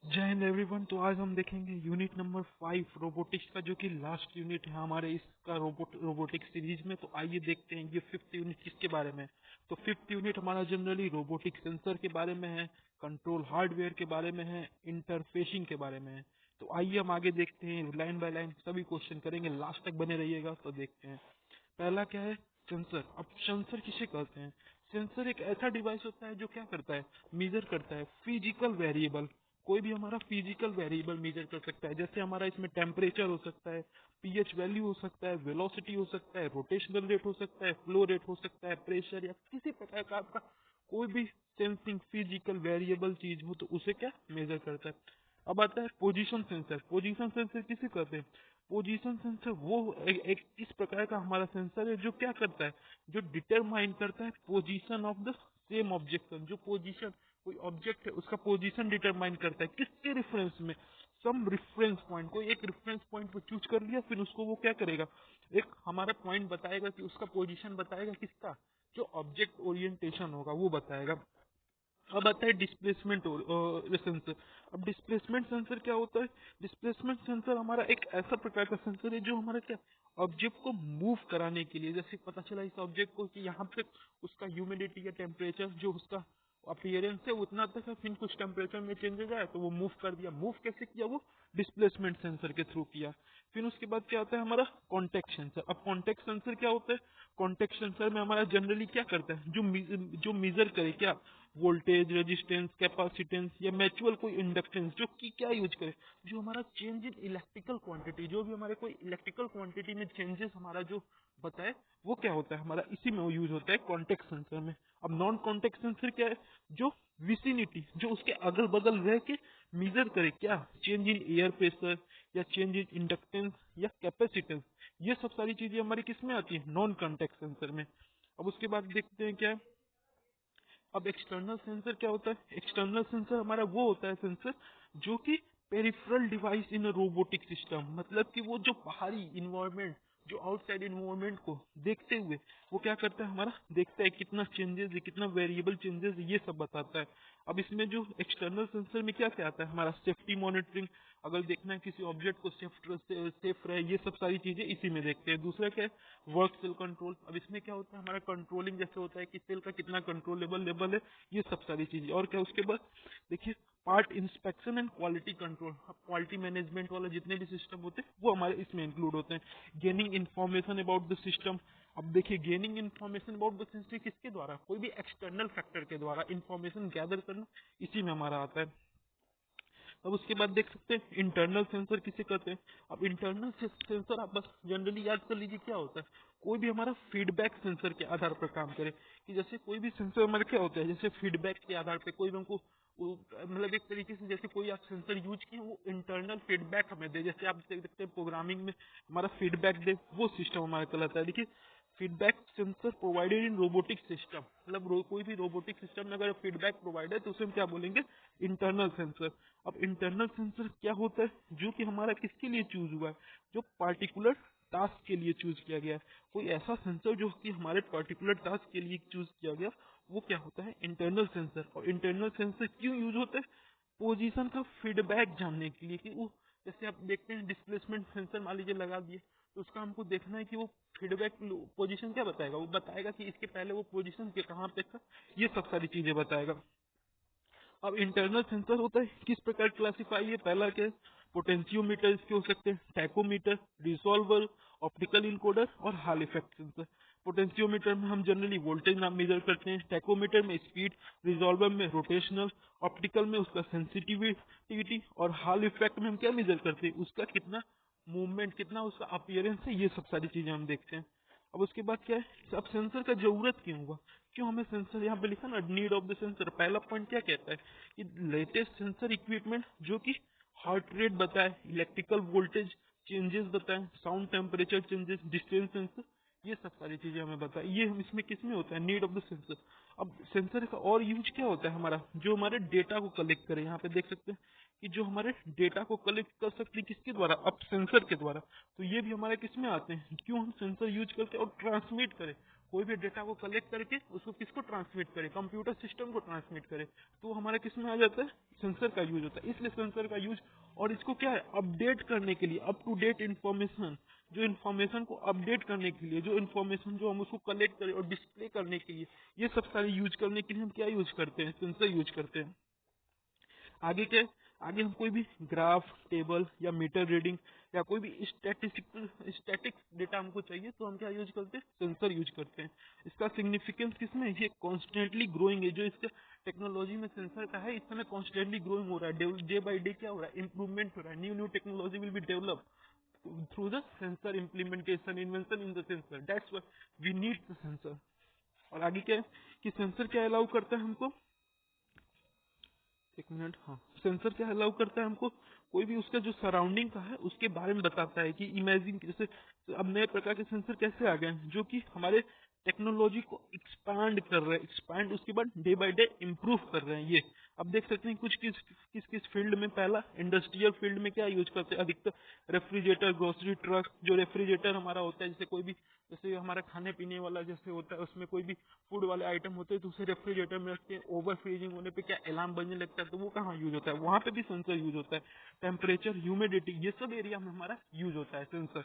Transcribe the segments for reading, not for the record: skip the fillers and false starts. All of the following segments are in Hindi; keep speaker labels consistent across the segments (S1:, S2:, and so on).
S1: जय हिंद एवरीवन। तो आज हम देखेंगे यूनिट नंबर 5 रोबोटिक्स का, जो कि लास्ट यूनिट है हमारे इसका रोबोटिक्स सीरीज में। तो आइए देखते हैं ये फिफ्थ यूनिट किसके बारे में है। तो फिफ्थ यूनिट हमारा जनरली रोबोटिक सेंसर के बारे में है, कंट्रोल हार्डवेयर के बारे में है, इंटरफेसिंग के बारे में है। तो आइए हम आगे देखते हैं, लाइन बाय लाइन सभी क्वेश्चन करेंगे, लास्ट तक बने रहिएगा। तो देखते हैं पहला क्या है, सेंसर। अब सेंसर किसे कहते हैं? सेंसर एक ऐसा डिवाइस होता है जो क्या करता है, मेजर करता है फिजिकल वेरिएबल। कोई भी हमारा फिजिकल वेरिएबल मेजर कर सकता है, जैसे हमारा इसमें टेम्परेचर हो सकता है, पीएच वैल्यू हो सकता है, वेलोसिटी हो सकता है, रोटेशनल रेट हो सकता है, फ्लो रेट हो सकता है, प्रेशर या किसी प्रकार का आपका कोई भी सेंसिंग फिजिकल वेरिएबल चीज हो तो उसे क्या मेजर करता है। अब आता है पोजीशन सेंसर। पोजीशन सेंसर किसे कहते हैं? पोजीशन सेंसर वो एक इस प्रकार का हमारा सेंसर है जो क्या करता है, जो डिटरमाइन करता है position of the same object. जो पोजीशन कोई ऑब्जेक्ट है उसका पोजीशन डिटरमाइन करता है किसके रेफरेंस में, सम रेफरेंस पॉइंट। कोई एक रेफरेंस पॉइंट को चूज कर लिया, फिर उसको वो क्या करेगा, एक हमारा पॉइंट बताएगा कि उसका पोजीशन बताएगा किसका, जो ऑब्जेक्ट ओरिएंटेशन होगा वो बताएगा। अब आता है डिस्प्लेसमेंट सेंसर। अब डिस्प्लेसमेंट सेंसर क्या होता है? डिस्प्लेसमेंट सेंसर हमारा एक ऐसा प्रकार का सेंसर है जो हमारा क्या, ऑब्जेक्ट को मूव कराने के लिए, जैसे पता चला इस ऑब्जेक्ट को कि यहाँ पे उसका ह्यूमिडिटी या टेम्परेचर जो उसका अपीयरेंस है उतना तक है, फिर कुछ टेम्परेचर में चेंजेस आया तो वो मूव कर दिया। मूव कैसे किया? वो डिस्प्लेसमेंट सेंसर के थ्रू किया। फिर उसके बाद क्या होता है हमारा कॉन्टेक्ट सेंसर। अब कॉन्टेक्ट सेंसर क्या होता है? कॉन्टेक्ट सेंसर में हमारा जनरली क्या करता है, जो मेजर करे क्या, वोल्टेज, रेजिस्टेंस, कैपेसिटेंस या म्यूचुअल कोई इंडक्टेंस, जो कि क्या यूज करे, जो हमारा चेंज इन इलेक्ट्रिकल क्वांटिटी, जो भी हमारे कोई इलेक्ट्रिकल क्वांटिटी में चेंजेस हमारा जो बताए वो क्या होता है हमारा, इसी में वो यूज होता है कॉन्टेक्ट सेंसर में। अब नॉन कॉन्टेक्ट सेंसर क्या है? जो विसिनिटी, जो उसके अगल बगल रह के मेजर करे क्या, चेंज इन एयर प्रेशर या चेंज इन इंडक्टेंस या कैपेसिटेंस। ये सब सारी चीजें हमारी किस में आती है? नॉन कॉन्टेक्ट सेंसर में। अब उसके बाद देखते हैं क्या है? अब एक्सटर्नल सेंसर क्या होता है? एक्सटर्नल सेंसर हमारा वो होता है सेंसर जो कि पेरिफेरल डिवाइस इन रोबोटिक सिस्टम, मतलब कि वो जो बाहरी इन्वायरमेंट, जो आउटसाइड इन्वायरमेंट को देखते हुए वो क्या करता है, हमारा देखता है कितना चेंजेस है, कितना वेरिएबल चेंजेस है, ये सब बताता है। अब इसमें जो एक्सटर्नल सेंसर में क्या क्या आता है, हमारा सेफ्टी मॉनिटरिंग, अगर देखना है किसी ऑब्जेक्ट को सेफ रहे, ये सब सारी चीजें इसी में देखते हैं। दूसरा क्या है, वर्क सेल कंट्रोल। अब इसमें क्या होता है, हमारा कंट्रोलिंग जैसे होता है कि सेल का कितना कंट्रोलेबल लेवल है, ये सब सारी चीजें। और क्या उसके बाद देखिए, part inspection and quality control. अब क्वालिटी मैनेजमेंट वाला जितने भी सिस्टम होते हैं वो हमारे इसमें इंक्लूड होते हैं। Gaining information about the system. अब देखिए, gaining information about the system किसके द्वारा, कोई भी एक्सटर्नल फैक्टर के द्वारा इन्फॉर्मेशन गैदर करना, इसी में हमारा आता है। अब उसके बाद देख सकते हैं इंटरनल सेंसर किसे कहते हैं। अब इंटरनल सेंसर आप बस जनरली याद कर लीजिए क्या होता है, कोई भी हमारा फीडबैक सेंसर के आधार पर काम करे। कि जैसे कोई भी सेंसर हमारे क्या होता है, जैसे फीडबैक के आधार पे कोई भी हमको मतलब एक तरीके से जैसे कोई आप सेंसर यूज किए वो इंटरनल फीडबैक हमें दे, जैसे आप देख सकते हैं प्रोग्रामिंग में हमारा फीडबैक दे, वो सिस्टम हमारा कहलाता है। देखिए, feedback sensor provided in robotic system, मतलब कोई भी रोबोटिक सिस्टम में अगर फीडबैक प्रोवाइड है तो उसे हम क्या बोलेंगे, इंटरनल सेंसर। अब इंटरनल सेंसर क्या होता है, जो कि हमारा किसके लिए चूज हुआ है, जो पार्टिकुलर टास्क के लिए चूज किया गया है। कोई ऐसा सेंसर जो कि हमारे पर्टिकुलर टास्क के लिए चूज किया गया, वो क्या होता है, इंटरनल सेंसर। और इंटरनल सेंसर क्यों यूज होता है? पोजीशन का फीडबैक जानने के लिए, कि वो जैसे आप देखते हैं डिस्प्लेसमेंट सेंसर मान लीजिए लगा दिए, तो उसका हमको देखना है कि वो फीडबैक पोजीशन क्या बताएगा, वो बताएगा कि इसके पहले वो पोजीशन के कहाँ पे था, ये सब सारी चीजें बताएगा। अब इंटरनल सेंसर होता है किस प्रकार क्लासिफाई है, पहला क्या है, पोटेंशियोमीटर इसके हो सकते हैं, टैकोमीटर, रिजॉल्वर, ऑप्टिकल इनकोडर और हॉल इफेक्ट सेंसर। पोटेंशियोमीटर में हम जनरली वोल्टेज नाम मेजर करते हैं, टैकोमीटर में स्पीड, रिजॉल्वर में रोटेशनल, ऑप्टिकल में उसका सेंसिटिविटी और हॉल इफेक्ट में हम क्या मेजर करते हैं, उसका कितना मूवमेंट, कितना उसका अपीयरेंस है, ये सब सारी चीजें हम देखते हैं। अब उसके बाद क्या है, अब सेंसर का जरूरत क्यों हुआ, क्यों हमें सेंसर, यहाँ पे लिखा ना नीड ऑफ द सेंसर, पहला पॉइंट क्या कहता है कि लेटेस्ट सेंसर इक्विपमेंट जो कि हार्ट रेट बताए, इलेक्ट्रिकल वोल्टेज चेंजेस बताए, sound temperature changes, distance sensor, ये सब सारी चीजें हमें बताए। ये हम इसमें किस में होता है, नीड ऑफ द सेंसर। अब सेंसर का और यूज क्या होता है हमारा, जो हमारे डेटा को कलेक्ट करे, यहाँ पे देख सकते हैं कि जो हमारे डेटा को कलेक्ट कर सकते हैं किसके द्वारा, अब सेंसर के द्वारा। तो ये भी हमारे किस में आते हैं, क्यों हम सेंसर यूज करते हैं, और ट्रांसमिट करें कोई भी डेटा को कलेक्ट करके उसको किसको ट्रांसमिट करे, कंप्यूटर सिस्टम को ट्रांसमिट करे, तो हमारा किस में आ जाता है, सेंसर का यूज होता है। इसलिए सेंसर का यूज, और इसको क्या है, अपडेट करने के लिए, अप टू डेट इन्फॉर्मेशन, जो इन्फॉर्मेशन को अपडेट करने के लिए, जो इन्फॉर्मेशन जो हम उसको कलेक्ट करें और डिस्प्ले करने के लिए, ये सब सारे यूज करने के लिए हम क्या यूज करते हैं, सेंसर यूज करते हैं। आगे क्या, आगे हम कोई भी ग्राफ, टेबल या मीटर रीडिंग या कोई भी स्टैटिक डेटा हमको चाहिए तो हम क्या यूज करते हैं, सेंसर यूज करते हैं। इसका सिग्निफिकेंस किसमें, ये कॉन्स्टेंटली ग्रोइंग है, जो इसका टेक्नोलॉजी में सेंसर का है, इस समय कॉन्स्टेंटली ग्रोइंग हो रहा है, डे बाई डे क्या हो रहा है, इंप्रूवमेंट हो रहा है, new new technology will be develop through the sensor implementation, invention in the sensor, that's why we need the sensor. और आगे क्या है कि सेंसर क्या अलाउ करता है हमको, एक मिनट, हाँ, सेंसर क्या अलाउ करता है हमको, कोई भी उसका जो सराउंडिंग का है उसके बारे में बताता है कि इमेजिन, जैसे अब नए प्रकार के सेंसर कैसे आ गए हैं जो कि हमारे टेक्नोलॉजी को एक्सपांड कर रहे हैं, एक्सपांड उसके बाद डे बाय डे इम्प्रूव कर रहे हैं। ये अब देख सकते हैं कुछ किस फील्ड में, पहला इंडस्ट्रियल फील्ड में क्या यूज करते हैं अधिकतर, रेफ्रिजरेटर, ग्रोसरी ट्रक, जो रेफ्रिजरेटर हमारा होता है, जैसे कोई भी, जैसे हमारा खाने पीने वाला जैसे होता है उसमें कोई भी फूड वाले आइटम होते हैं तो उसे रेफ्रिजरेटर में रखते हैं, ओवर फ्रीजिंग होने पे क्या अलार्म बजने लगता है, तो वो कहाँ यूज होता है, वहां पे भी सेंसर यूज होता है। टेम्परेचर, ह्यूमिडिटी, ये सब एरिया में हमारा यूज होता है सेंसर।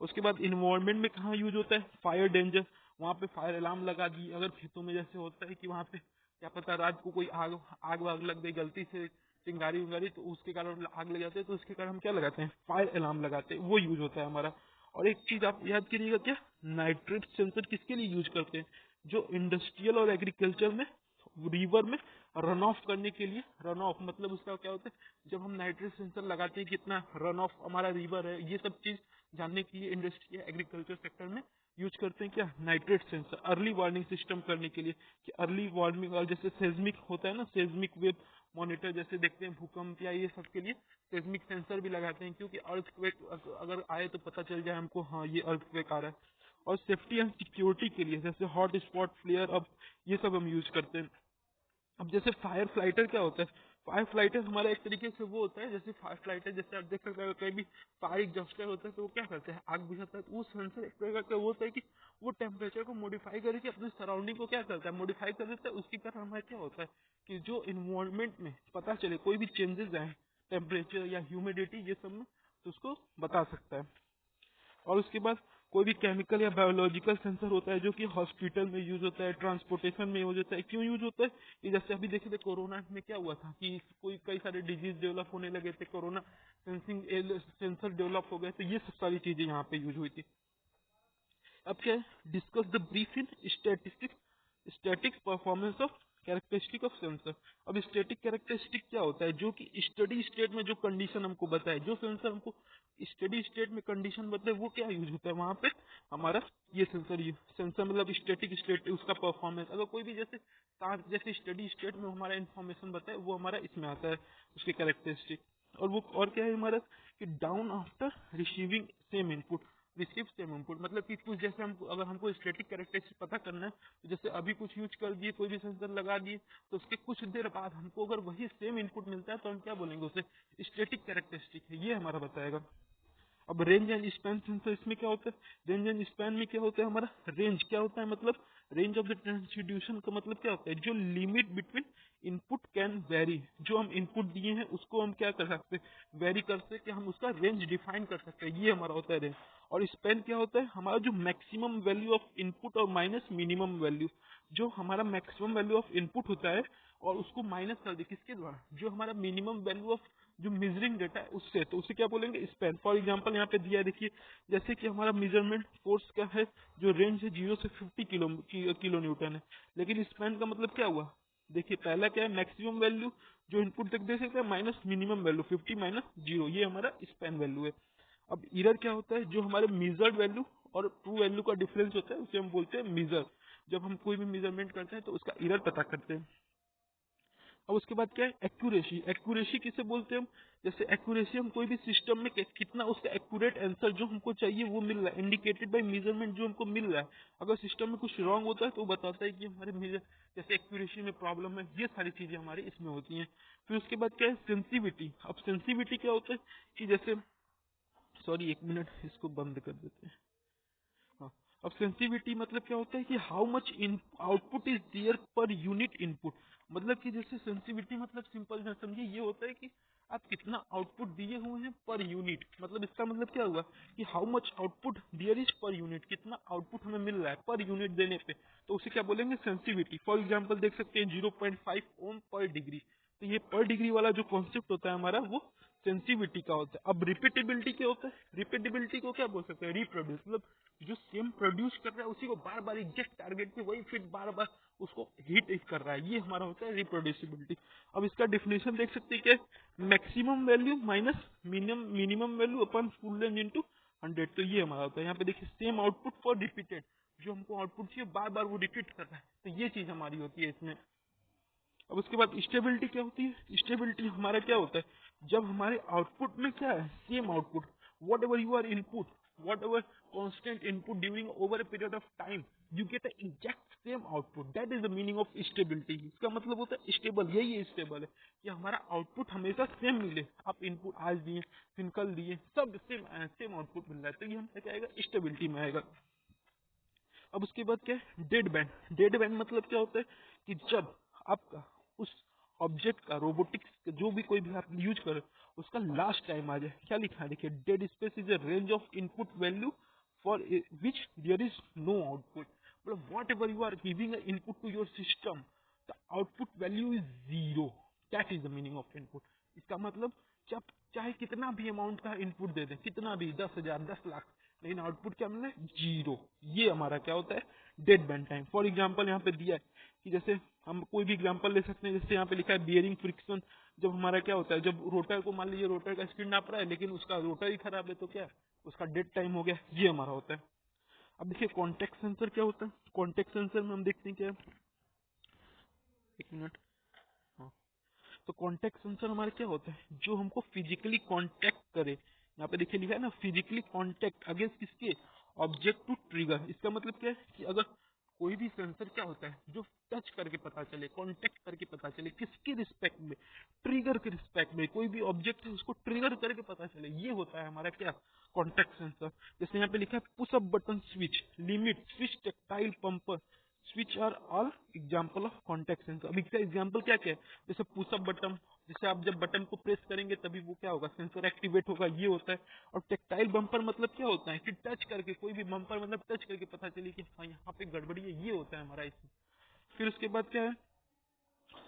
S1: उसके बाद इन्वायरमेंट में कहाँ यूज होता है, फायर डेंजर, वहाँ पे फायर अलार्म लगा दी, अगर खेतों में जैसे होता है कि वहाँ पे क्या पता रात को कोई आग आग वाग लग गई गलती से, चिंगारी उंगारी, तो उसके कारण आग लग जाते हैं, तो उसके कारण हम क्या लगाते हैं, फायर अलार्म लगाते हैं, वो यूज होता है हमारा। और एक चीज आप याद करिएगा, क्या नाइट्रेट सेंसर किसके लिए यूज करते हैं, जो इंडस्ट्रियल और एग्रीकल्चर में रिवर में रन ऑफ करने के लिए, रन ऑफ मतलब उसका क्या होता है, जब हम नाइट्रेट सेंसर लगाते हैं कितना रन ऑफ हमारा रिवर है, ये सब चीज जानने के लिए इंडस्ट्री या एग्रीकल्चर सेक्टर में यूज करते हैं क्या, nitrate sensor, early warning system करने के लिए, कि अर्ली वार्निंग, और जैसे सेस्मिक होता है ना, सेस्मिक वेब मॉनिटर, जैसे देखते हैं भूकंप या ये सब के लिए सेस्मिक सेंसर भी लगाते हैं, क्योंकि अर्थक्वेक अगर आए तो पता चल जाए हमको, हाँ ये अर्थक्वेक आ रहा है। और सेफ्टी एंड सिक्योरिटी के लिए जैसे हॉट स्पॉट फ्लेयर, अब ये सब हम यूज करते हैं। अब जैसे फायर फ्लाइटर क्या होता है, फायर फ्लाइटर हमारा एक तरीके से वो होता है, जैसे फायर फ्लाइटर जैसे आप देख सकते हैं कहीं भी फायर एग्जॉस्टर होता है तो वो क्या करते हैं, आग बुझाता है, तो वो सेंसर एक प्रकार का वो होता है कि वो टेम्परेचर को मॉडिफाई करके अपने सराउंडिंग को क्या करता है, मॉडिफाई कर देता है, उसकी तरह हमारा क्या होता है कि जो इन्वायरमेंट में पता चले कोई भी चेंजेस आए टेम्परेचर या ह्यूमिडिटी ये सब में, तो उसको बता सकता है। और उसके बाद कोई भी केमिकल या बायोलॉजिकल सेंसर होता है जो कि हॉस्पिटल में यूज होता है, ट्रांसपोर्टेशन में यूज होता है। क्यों यूज होता है, कि जैसे अभी देखे थे कोरोना में क्या हुआ था कि कोई कई सारे डिजीज डेवलप होने लगे थे, कोरोना सेंसिंग सेंसर डेवलप हो गए, तो ये सब सारी चीजें यहाँ पे यूज हुई थी। अब क्या है, discuss the brief in static performance of characteristic of sensor. अब स्टैटिक कैरेक्टरिस्टिक क्या होता है, जो कि स्टडी स्टेट में जो कंडीशन हमको बताए, जो सेंसर हमको स्टडी स्टेट में कंडीशन बताए, वो क्या यूज होता है वहां पे हमारा, ये सेंसर मतलब स्टैटिक स्टेट उसका परफॉर्मेंस, अगर कोई भी जैसे जैसे स्टडी स्टेट में हमारा इन्फॉर्मेशन बताए वो हमारा इसमें आता है उसके कैरेक्टरिस्टिक। और वो और क्या है हमारा, कि down after receiving same input, receive same input मतलब कि कुछ जैसे हमको अगर हमको स्टैटिक कैरेक्टरिस्टिक पता करना है, तो जैसे अभी कुछ यूज कर दिए, कोई भी सेंसर लगा दिए, तो उसके कुछ देर बाद हमको अगर वही सेम इनपुट मिलता है तो हम क्या बोलेंगे, उसे स्टैटिक कैरेक्टरिस्टिक है, ये हमारा बताएगा। अब रेंज एंड स्पैन सेंसर, इसमें क्या होता है, रेंज एंड स्पैन में क्या होता है हमारा, रेंज क्या होता है, मतलब रेंज ऑफ द ट्रांसड्यूशन का मतलब क्या होता है, जो limit between input can very, जो हम इनपुट दिए हैं उसको हम क्या कर सकते हैं, वेरी कर सकते हैं, हम उसका रेंज डिफाइन कर सकते हैं, ये हमारा होता है रेंज। और स्पैन क्या होता है, हमारा जो मैक्सिमम वैल्यू ऑफ इनपुट और माइनस मिनिमम वैल्यू, जो हमारा मैक्सिमम वैल्यू ऑफ इनपुट होता है और उसको माइनस कर दे किसके द्वारा, जो हमारा मिनिमम वैल्यू ऑफ जो मेजरिंग डेटा है उससे, तो उसे क्या बोलेंगे, स्पैन। फॉर एग्जांपल यहाँ पे दिया है देखिए, जैसे कि हमारा मेजरमेंट फोर्स का है, जो रेंज है 0 से 50 किलो न्यूटन है, लेकिन स्पैन का मतलब क्या हुआ, देखिए पहला क्या है, मैक्सिमम वैल्यू जो इनपुट तक दे सकते हैं माइनस मिनिमम वैल्यू 50 माइनस 0, ये हमारा स्पैन वैल्यू है। अब एरर क्या होता है, जो हमारे मेजर्ड वैल्यू और ट्रू वैल्यू का डिफरेंस होता है उसे हम बोलते हैं मेजर। जब हम कोई भी मेजरमेंट करते हैं तो उसका एरर पता करते हैं। अब उसके बाद क्या है, एक्यूरेसी। एक्यूरेसी किसे बोलते हैं हम, जैसे एक्यूरेसी हम कोई भी सिस्टम में कितना उसका एक्यूरेट आंसर जो हमको चाहिए वो मिल रहा है, इंडिकेटेड बाय मेजरमेंट जो हमको मिल रहा है। अगर सिस्टम में कुछ रॉन्ग होता है तो वो बताता है कि हमारे मेजर जैसे एक्यूरेसी में प्रॉब्लम है, ये सारी चीजें हमारी इसमें होती हैं। फिर उसके बाद क्या है, सेंसिटिविटी। अब सेंसिटिविटी क्या होता है कि जैसे, सॉरी एक मिनट इसको बंद कर देते हैं, हाँ। अब सेंसिटिविटी मतलब क्या होता है कि how much in output is there per unit input. मतलब कि जैसे सेंसिटिविटी मतलब सिंपल ना समझिए, ये होता है कि आप कितना आउटपुट दिए हुए हैं पर यूनिट। मतलब इसका मतलब क्या हुआ कि how much output there is per unit, कितना आउटपुट हमें मिल रहा है पर यूनिट देने पे, तो उसे क्या बोलेंगे सेंसिटिविटी। फॉर एग्जांपल देख सकते हैं 0.5 ओम पर डिग्री, तो ये पर डिग्री वाला जो कॉन्सेप्ट होता है हमारा वो सेंसिटिविटी का होता है। अब रिपीटेबिलिटी क्या होता है, रिपीटेबिलिटी को क्या बोल सकते हैं, रिप्रोड्यूस। मतलब जो सेम प्रोड्यूस कर रहा है उसी को बार बार एग्जैक्ट टारगेट पे वही फिर बार बार उसको हिट कर रहा है, ये हमारा होता है रिप्रोड्यूसिबिलिटी। अब इसका डिफिनेशन देख सकते हैं क्या, maximum value minus minimum value अपन फुल रेंज इंटू 100। तो ये हमारा होता है। यहाँ पे देखिए सेम आउटपुट फॉर रिपीटेड, जो हमको आउटपुट चाहिए बार बार वो रिपीट कर रहा है, तो ये चीज हमारी होती है इसमें। अब उसके बाद स्टेबिलिटी क्या होती है, स्टेबिलिटी हमारा क्या होता है, जब हमारे आउटपुट में क्या है same output, whatever you are input, whatever constant input during over a period of time you get exact same output, that is the meaning of stability. इसका मतलब होता है स्टेबल, यही स्टेबल है कि हमारा आउटपुट हमेशा सेम मिले। आप इनपुट आज दिए फिर कल दिए, सब सेम आउटपुट मिल रहा है, तो ये हमसे क्या आएगा, स्टेबिलिटी में आएगा। अब उसके बाद क्या है, डेड बैंड। डेड बैंड मतलब क्या होता है कि जब आपका उस ऑब्जेक्ट का रोबोटिक्स जो भी कोई भी आप यूज करो उसका लास्ट टाइम आ जाए। क्या लिखा है देखिए, dead space is a range of input value for which there is no output. मतलब whatever you are giving input to your system, the output value is zero, that is the meaning of input. इसका मतलब जब चाहे कितना भी अमाउंट का इनपुट दे दें, कितना भी 10,000 10 लाख, लेकिन आउटपुट क्या मिलना है, जीरो। ये हमारा क्या होता है, dead band time. For example यहाँ पे दिया है कि जैसे हम कोई भी एग्जांपल ले सकते हैं, जैसे यहाँ पे लिखा है बियरिंग फ्रिक्शन। जब हमारा क्या होता है, जब रोटर को मान लीजिए रोटर का स्पीड नाप रहा है लेकिन उसका रोटर ही खराब है, तो क्या उसका डेड टाइम हो गया, ये हमारा होता है। अब देखिए कॉन्टेक्ट सेंसर क्या होता है, कॉन्टेक्ट सेंसर में हम देखते हैं क्या है, एक मिनट। हाँ, तो कॉन्टेक्ट सेंसर हमारा क्या होता है, जो हमको फिजिकली कॉन्टेक्ट करे। यहाँ पे देखिए लिखा है ना, फिजिकली कॉन्टेक्ट अगेंस्ट किसके, ऑब्जेक्ट टू ट्रिगर। इसका मतलब क्या है कि अगर कोई भी सेंसर क्या होता है जो टच करके पता चले, कांटेक्ट करके पता चले, किसके रिस्पेक्ट में, ट्रिगर के रिस्पेक्ट में, कोई भी ऑब्जेक्ट है उसको ट्रिगर करके पता चले, ये होता है हमारा क्या, कॉन्टेक्ट सेंसर। जैसे यहाँ पे लिखा है push up button switch, limit switch, tactile bumper switch are all example of contact sensor. अभी इसका एग्जाम्पल क्या क्या है, जैसे पुशअप बटन, जैसे आप जब बटन को प्रेस करेंगे तभी वो क्या होगा, सेंसर एक्टिवेट होगा, ये होता है। और टेक्टाइल बम्पर मतलब क्या होता है कि टच करके, कोई भी बम्पर मतलब टच करके पता चले कि हाँ यहाँ पे गड़बड़ी है, ये होता है हमारा इसमें। फिर उसके बाद क्या है,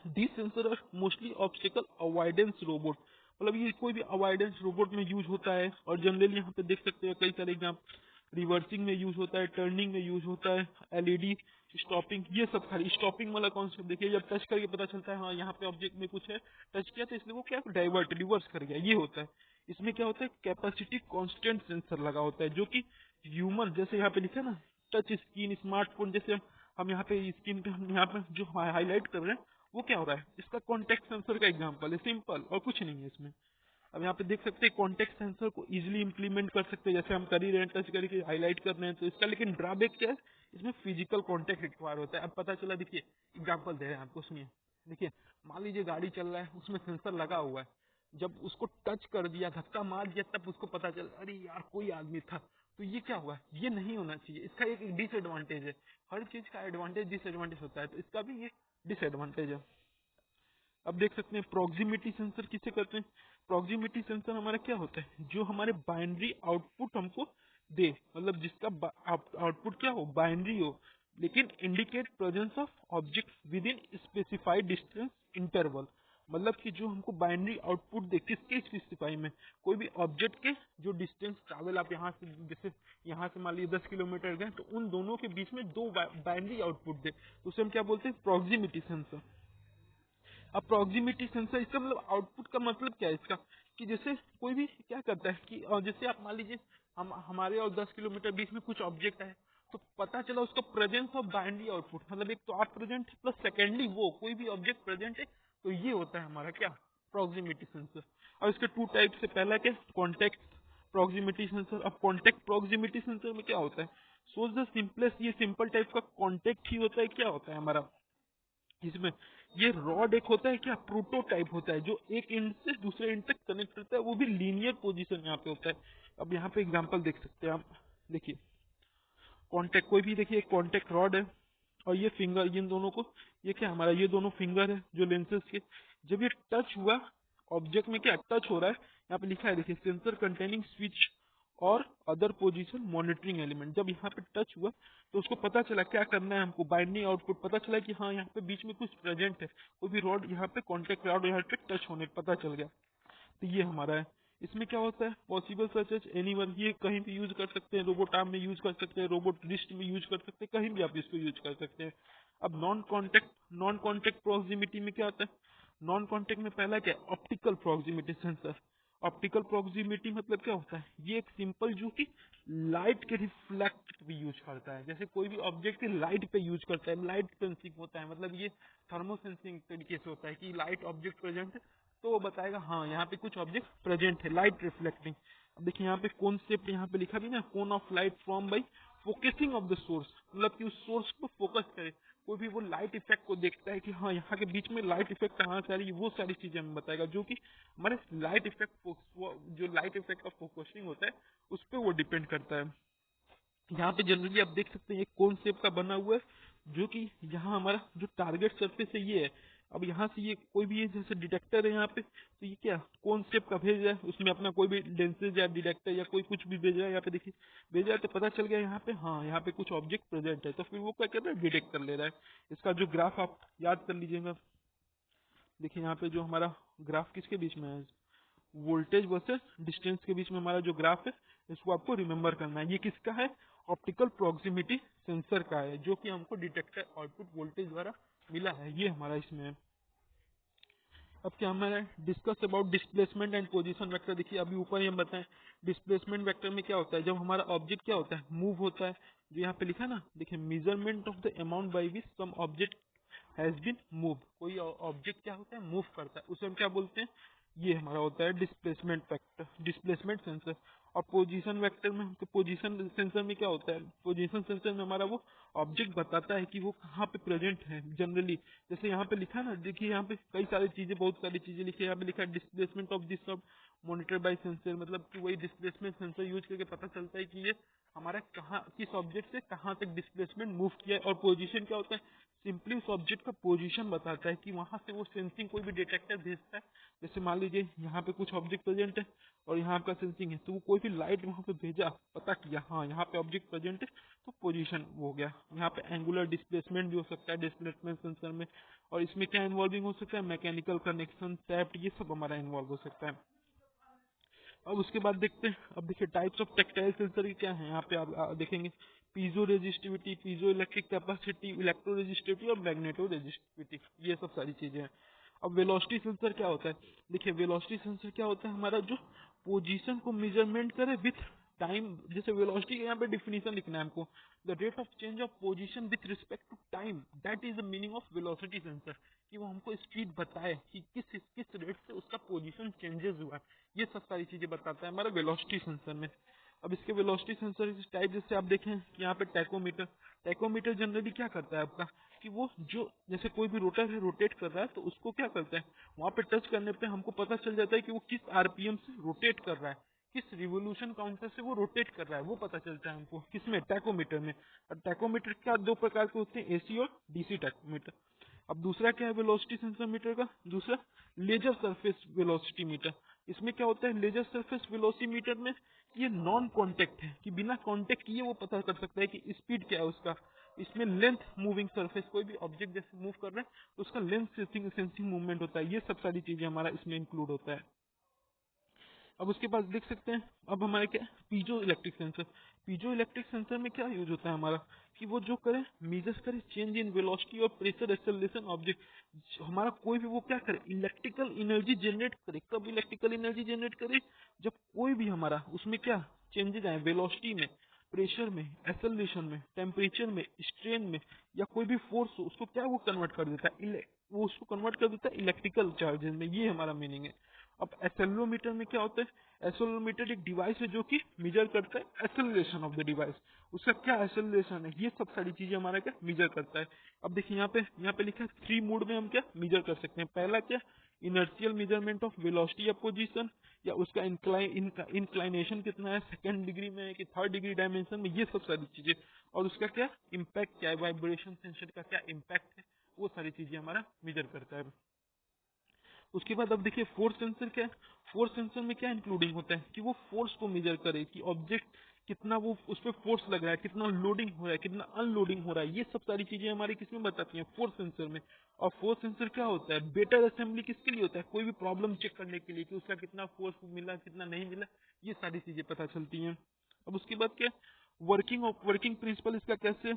S1: These sensors are mostly obstacle avoidance robot। मतलब ये कोई भी अवॉइडेंस रोबोट में यूज होता है, और जनरली यहाँ पे देख सकते हैं कई सारे एग्जाम्पल, रिवर्सिंग में यूज होता है, टर्निंग में यूज होता है, एलईडी स्टॉपिंग, ये सब खाली स्टॉपिंग वाला कॉन्सेप्ट देखिए, जब टच करके पता चलता है हाँ यहाँ पे ऑब्जेक्ट में कुछ है, टच किया तो इसलिए वो क्या डाइवर्ट रिवर्स कर गया, ये होता है। इसमें क्या होता है, कैपेसिटी कांस्टेंट सेंसर लगा होता है, जो कि ह्यूमन, जैसे यहाँ पे लिखा है ना टच स्क्रीन स्मार्टफोन, जैसे हम यहाँ पे स्क्रीन पे हम यहाँ पे जो हाईलाइट कर रहे हैं वो क्या हो रहा है, इसका कॉन्टेक्ट सेंसर का एग्जांपल है, सिंपल और कुछ नहीं है इसमें। अब यहाँ पे देख सकते हैं कॉन्टेक्ट सेंसर को इजीली इंप्लीमेंट कर सकते हैं, जैसे हम कर ही रहे हैं टच करके हाईलाइट कर रहे हैं, तो इसका लेकिन ड्रॉबैक क्या है, इसमें फिजिकल कॉन्टेक्ट रिक्वायर होता है। अब पता चला, देखिए एग्जाम्पल दे रहे हैं आपको, सुनिए। देखिए मान लीजिए गाड़ी चल रहा है, उसमें सेंसर लगा हुआ है, जब उसको टच कर दिया, धक्का मार दिया, तब उसको पता चला अरे यार कोई आदमी था, तो ये क्या हुआ, ये नहीं होना चाहिए। इसका एक डिसएडवांटेज है, हर चीज का एडवांटेज डिसएडवांटेज होता है, तो इसका भी ये डिसएडवांटेज है। अब देख सकते हैं प्रॉक्सिमिटी सेंसर किसे कहते हैं, प्रॉक्सिमिटी सेंसर हमारा क्या होता है, जो हमारे बाइनरी आउटपुट हमको दे, मतलब जिसका आउटपुट क्या हो, बाइनरी हो, लेकिन indicate presence of object with in specified distance interval. मतलब कि जो हमको बाइनरी आउटपुट दे, किसके स्पेसिफाई में, कोई भी ऑब्जेक्ट के जो डिस्टेंस ट्रैवल, आप यहाँ से जैसे यहाँ से मान लीजिए 10 किलोमीटर गए, तो उन दोनों के बीच में दो बाइनरी आउटपुट दे, तो उसे हम क्या बोलते हैं, प्रॉक्सिमिटी सेंसर। अब प्रॉक्सिमिटी सेंसर, इसका मतलब आउटपुट का मतलब क्या है इसका, कि जैसे कोई भी क्या करता है कि जैसे आप मान लीजिए हम हमारे और 10 किलोमीटर बीच में कुछ ऑब्जेक्ट है, तो पता चला उसका प्रेजेंस ऑफ बाइनरी आउटपुट, मतलब एक तो आप प्रेजेंट है प्लस सेकेंडली वो कोई भी ऑब्जेक्ट प्रेजेंट है, तो ये होता है हमारा क्या, प्रॉक्सिमिटी सेंसर। और इसके टू टाइप से, पहला क्या, कॉन्टेक्ट प्रॉक्सिमिटी सेंसर। अब कॉन्टेक्ट प्रॉक्सिमिटी सेंसर में क्या होता है, सोच द सिंपलेस्ट, ये सिंपल टाइप का कॉन्टेक्ट ही होता है, क्या होता है हमारा इसमें, ये रॉड एक होता है क्या, प्रोटोटाइप होता है, जो एक एंड से दूसरे एंड तक कनेक्ट करता है, वो भी लीनियर पोजीशन यहाँ पे होता है। अब यहाँ पे एग्जांपल देख सकते हैं आप, देखिए कॉन्टेक्ट, कोई भी देखिए कॉन्टेक्ट रॉड है और ये फिंगर, इन दोनों को, ये क्या हमारा, ये दोनों फिंगर है जो लेंसेज के, जब ये टच हुआ ऑब्जेक्ट में, क्या टच हो रहा है, यहाँ पे लिखा है देखिए सेंसर कंटेनिंग स्विच और अदर पोजीशन मॉनिटरिंग एलिमेंट, जब यहाँ पे टच हुआ तो उसको पता चला क्या करना है हमको, बाइंडिंग आउटपुट पता चला कि हाँ यहाँ पे बीच में कुछ प्रेजेंट है, कोई भी रॉड यहाँ पे कॉन्टेक्ट रॉड यहाँ पे टच होने पता चल गया, तो ये हमारा है। इसमें क्या होता है, पॉसिबल सच एज एनीवन, ये कहीं भी यूज कर सकते हैं, रोबोट आर्म में यूज कर सकते हैं, रोबोट रिस्ट में यूज कर सकते हैं, कहीं भी आप इसको यूज कर सकते हैं। अब नॉन कॉन्टेक्ट प्रॉक्सिमिटी में क्या आता है, नॉन कॉन्टेक्ट में पहला क्या है, optical proximity sensor. Optical proximity मतलब क्या होता है, ये एक सिंपल जो कि लाइट के रिफ्लेक्ट भी यूज करता है, जैसे कोई भी ऑब्जेक्ट लाइट पे यूज करता है, लाइट सेंसिंग होता है, मतलब ये थर्मो सेंसिंग तरीके से होता है कि लाइट ऑब्जेक्ट प्रेजेंट है तो वो बताएगा हाँ यहाँ पे कुछ ऑब्जेक्ट प्रेजेंट है, लाइट रिफ्लेक्टिंग। अब देखिए यहाँ पे कॉन्सेप्ट यहाँ पे लिखा भी ना, cone of light from by focusing of the source, मतलब कि उस सोर्स को फोकस करे, कोई भी वो लाइट इफेक्ट को देखता है कि हाँ यहाँ के बीच में लाइट इफेक्ट कहाँ से आ रही है, वो सारी चीजें हमें बताएगा, जो कि हमारे लाइट इफेक्ट, जो लाइट इफेक्ट का फोकसिंग होता है उस पर वो डिपेंड करता है। यहाँ पे जनरली आप देख सकते हैं एक कोन शेप का बना हुआ है, जो कि यहाँ हमारा जो टारगेट सरफेस है ये है। अब यहाँ से ये कोई भी जैसे डिटेक्टर है यहाँ पे, तो ये क्या कोन शेप का भेज रहा है, उसमें अपना कोई भी लेंसेज या डिटेक्टर या कोई कुछ भी भेज रहा है, यहाँ पे देखिए भेज रहा है, तो पता चल गया यहाँ पे हाँ यहाँ पे कुछ ऑब्जेक्ट प्रेजेंट है, तो फिर वो क्या कर रहा है, डिटेक्ट कर ले रहा है। इसका जो ग्राफ आप याद कर लीजिएगा, देखिए यहाँ पे जो हमारा ग्राफ किसके बीच में है, वोल्टेज वर्सेस डिस्टेंस के बीच में हमारा जो ग्राफ है, इसको आपको रिमेम्बर करना है। ये किसका है, ऑप्टिकल प्रॉक्सिमिटी सेंसर का है, जो कि हमको डिटेक्टर आउटपुट वोल्टेज द्वारा मिला है, ये हमारा इसमें है। अब क्या हमारा discuss about displacement and position vector. देखिए अभी ऊपर ही हम बताएं, डिस्प्लेसमेंट वेक्टर में क्या होता है, जब हमारा ऑब्जेक्ट क्या होता है, मूव होता है, जो यहाँ पे लिखा है ना, देखिए measurement of the amount by which some object has been move, कोई ऑब्जेक्ट क्या होता है, मूव करता है, उसे हम क्या बोलते हैं, ये हमारा होता है डिस्प्लेसमेंट फैक्टर, डिस्प्लेसमेंट सेंसर। और पोजीशन वेक्टर में, तो पोजीशन सेंसर में क्या होता है, पोजीशन सेंसर में हमारा वो ऑब्जेक्ट बताता है कि वो कहाँ पे प्रेजेंट है जनरली, जैसे यहाँ पे लिखा ना, देखिए यहाँ पे कई सारी चीजें, बहुत सारी चीजें लिखी है, यहाँ पे लिखा है डिस्प्लेसमेंट ऑफ दिस सब मॉनिटर बाय सेंसर, मतलब कि वही डिस्प्लेसमेंट सेंसर यूज करके पता चलता है कि ये हमारा कहाँ, किस ऑब्जेक्ट से कहाँ तक डिस्प्लेसमेंट मूव किया है। और पोजीशन क्या होता है, सिंपली उस ऑब्जेक्ट का पोजीशन बताता है कि वहां से वो सेंसिंग कोई भी डिटेक्टर भेजता है, जैसे मान लीजिए यहाँ पे कुछ ऑब्जेक्ट प्रेजेंट है और यहाँ आपका सेंसिंग है, तो वो कोई भी लाइट वहां पे भेजा, पता किया हाँ यहाँ पे ऑब्जेक्ट प्रेजेंट है, तो पोजीशन हो गया। यहाँ पे एंगुलर डिस्प्लेसमेंट भी हो सकता है डिस्प्लेसमेंट सेंसर में, और इसमें क्या इन्वॉल्विंग हो सकता है, मैकेनिकल कनेक्शन, टैप, ये सब हमारा इन्वॉल्व हो सकता है। अब उसके बाद देखते हैं, अब देखिए टाइप्स ऑफ टेक्सटाइल सेंसर की क्या है, यहाँ पे आप देखेंगे piezo resistivity, piezo electric capacity, electro resistivity और मैग्नेटो रेजिस्टिविटी, ये सब सारी चीजें हैं। अब वेलोसिटी सेंसर क्या होता है, देखिए वेलोसिटी सेंसर क्या होता है, हमारा जो पोजीशन को मेजरमेंट करे विथ टाइम, जैसे वेलोसिटी का यहाँ पे डिफिनीशन लिखना है हमको, the rate of change of position with respect to time, that is the meaning of velocity sensor, कि वो हमको स्पीड बताए कि किस रेट से उसका पोजीशन चेंजेस हुआ है, ये सब सारी चीजें बताता है हमारा वेलोसिटी सेंसर में। अब इसके वेलोसिटी सेंसर टाइप जैसे आप देखें कि यहाँ पे टैकोमीटर, टैकोमीटर जनरली क्या करता है आपका, कि वो जो जैसे कोई भी रोटर है रोटेट कर रहा है, तो उसको क्या करता है, वहां पे टच करने पे हमको पता चल जाता है कि वो किस आरपीएम से रोटेट कर रहा है, किस रिवोल्यूशन काउंटर से वो रोटेट कर रहा है, वो पता चलता है हमको किसमें, टैकोमीटर में। और टैकोमीटर क्या दो प्रकार के होते हैं, एसी और डीसी टैकोमीटर। अब दूसरा क्या है वेलोसिटी सेंसर मीटर का, दूसरा लेजर सरफेस वेलोसिटी मीटर। इसमें क्या होता है, लेजर सरफेस वेलोसिटी मीटर में ये नॉन कांटेक्ट है, कि बिना कांटेक्ट किए वो पता कर सकता है कि स्पीड क्या है उसका। इसमें लेंथ मूविंग सरफेस, कोई भी ऑब्जेक्ट जैसे मूव कर रहे हैं तो उसका लेंथ सेंसिंग मूवमेंट होता है, ये सब सारी चीजें हमारा इसमें इंक्लूड होता है। अब उसके बाद देख सकते हैं, अब हमारे क्या piezo electric sensor, piezo electric sensor में क्या यूज होता है हमारा, कि वो जो करे मेजर्स करे चेंज इन वेलोसिटी और प्रेशर एक्सेलरेशन ऑब्जेक्ट, हमारा कोई भी वो क्या करे, इलेक्ट्रिकल एनर्जी जनरेट करे, कब इलेक्ट्रिकल एनर्जी जनरेट करे, जब कोई भी हमारा उसमें क्या चेंजेस आए, वेलोसिटी में, प्रेशर में, एक्सेलरेशन में, टेम्परेचर में, स्ट्रेन में, या कोई भी फोर्स हो उसको क्या वो कन्वर्ट कर देता है, वो उसको कन्वर्ट कर देता है इलेक्ट्रिकल चार्जेस में, ये हमारा मीनिंग है। अब एक्सेलरोमीटर में क्या होता है, एक्सेलरोमीटर एक डिवाइस है जो कि मेजर करता है एक्सेलरेशन ऑफ द डिवाइस, उसका क्या एक्सेलरेशन है, ये सब सारी चीजें हमारा क्या मेजर करता है। अब देखिए यहाँ पे लिखा है 3 मोड में हम क्या मेजर कर सकते हैं। पहला क्या, इनर्शियल मेजरमेंट ऑफ वेलोसिटी या पोजीशन, या उसका इंक्लाइनेशन कितना है, सेकंड डिग्री में है कि थर्ड डिग्री डायमेंशन में, ये सब सारी चीजें। और उसका क्या इम्पैक्ट क्या है, वाइब्रेशन सेंसर का क्या इम्पैक्ट है, वो सारी चीजें हमारा मेजर करता है। उसके बाद अब देखिए फोर्स सेंसर क्या है। फोर्स सेंसर में क्या इंक्लूडिंग होता है कि वो फोर्स को मेजर करे कि ऑब्जेक्ट कितना वो उस पर फोर्स लग रहा है, कितना लोडिंग हो रहा है, कितना अनलोडिंग हो रहा है, ये सब सारी चीजें हमारी किसमें बताती हैं, फोर्स सेंसर में। और फोर्स सेंसर क्या होता है, बेटर असेंबली किसके लिए होता है, कोई भी प्रॉब्लम चेक करने के लिए कि उसका कितना फोर्स मिला, कितना नहीं मिला, ये सारी चीजें पता चलती हैं। अब उसके बाद क्या वर्किंग प्रिंसिपल इसका कैसे,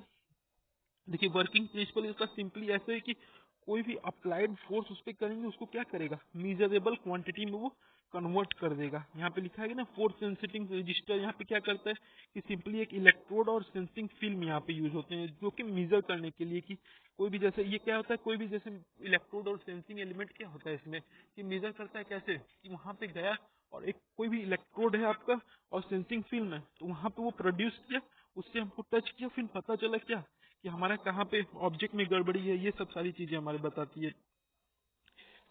S1: देखिए वर्किंग प्रिंसिपल इसका सिंपली ऐसे है कि कोई भी अप्लाइड फोर्स उस पर करेंगे, उसको क्या करेगा, मेजरेबल क्वांटिटी में वो कन्वर्ट कर देगा। यहाँ पे लिखा है ना फोर्स सेंसिटिंग रजिस्टर, यहाँ पे क्या करता है कि सिंपली एक इलेक्ट्रोड और सेंसिंग फिल्म यहाँ पे यूज होते हैं, जो कि मेजर करने के लिए कि कोई भी जैसे ये क्या होता है, कोई भी जैसे इलेक्ट्रोड और सेंसिंग एलिमेंट क्या होता है इसमें कि मेजर करता है कैसे, कि वहां पे गया और एक कोई भी इलेक्ट्रोड है आपका और सेंसिंग फिल्म है, तो वहां पे वो प्रोड्यूस किया, उससे हमको टच किया, फिर पता चला क्या कि हमारा कहाँ पे ऑब्जेक्ट में गड़बड़ी है, ये सब सारी चीजें हमारे बताती है।